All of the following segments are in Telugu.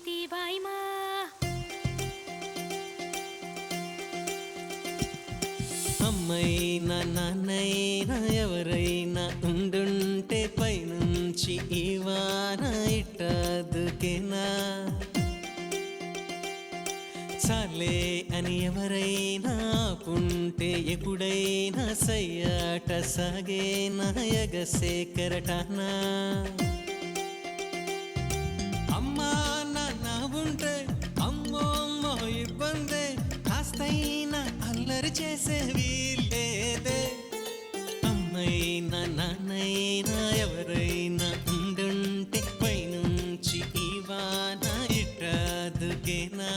చేతివాయి మా అమ్మైనా నాన్నైనా ఎవరైనా ఉండుంటే పైనుంచి ఈ వాన ఇట్టదుకేనా చాలే అని ఎవరైనా ఆపుంటే ఎప్పుడైనా సయ్యాట సాగేనా ఎగసే కెరటానా అమ్మా నాన్న ఉంటే అమ్మో అమ్మో ఇబ్బందే కాస్తైనా అల్లరి చేసే వీల్లేదే అమ్మైనా నాన్నైనా ఎవరైనా ఉండుంటే పైనుంచి ఈ వాన ఇట్టదుకేనా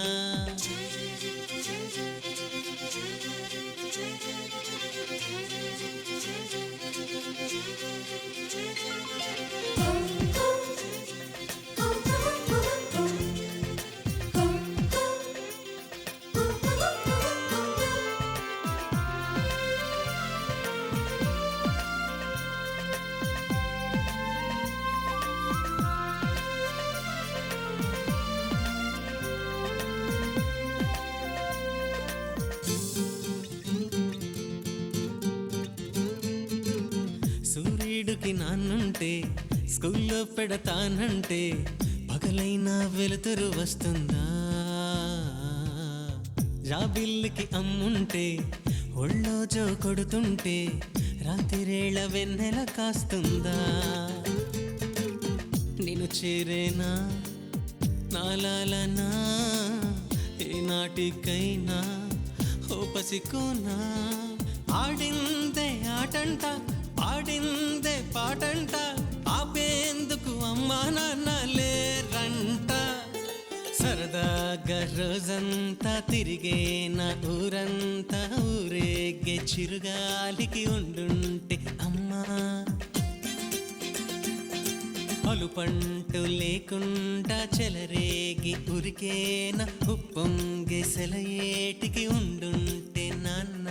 సూర్యుడికి నాన్నుంటే స్కూల్లో పెడతానంటే పగలైనా వెలుతురు వస్తుందా జాబిల్లికి అమ్ముంటే ఒళ్ళో జో కొడుతుంటే రాత్రిరేళ వెన్నెల కాస్తుందా నేను చేరేనా నాలాలనా ఏనాటికైనా ఓ పసికోనా ఆడిందే ఆటంట పాడిందే పాటంట ఆపేందుకు అమ్మా నాన్న లేరంట సరదాగా రోజంతా తిరిగేన ఊరంతా ఊరేగే చిరుగాలికి ఉండుంటే అమ్మా అలుపంటు లేకుండా చెలరేగి ఉరికేన ఉప్పొంగే సెలయేటికి ఉండుంటే నాన్న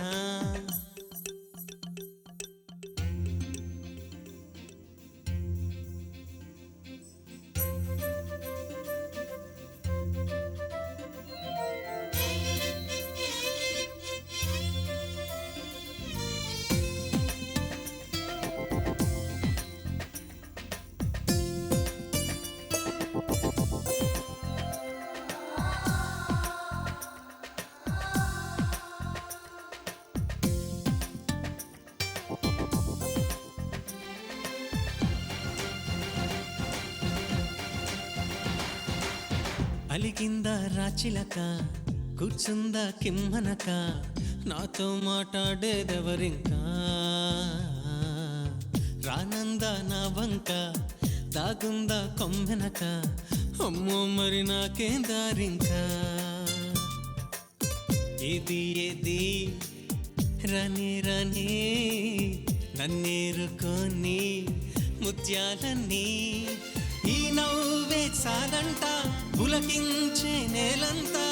అలిగిందా రాచిలక కూర్చుందా కిమ్మనక నాతో మాట్లాడేదెవరింకా రానందా నా వంక దాగుందా కొమ్మెనక అమ్మో మరి నాకేం దారింకా ఏది ఏది రని రని నన్నేరుకొని ముత్యాలన్నీ ఈ నవ్వే చాలంట పులకించే నేలంతా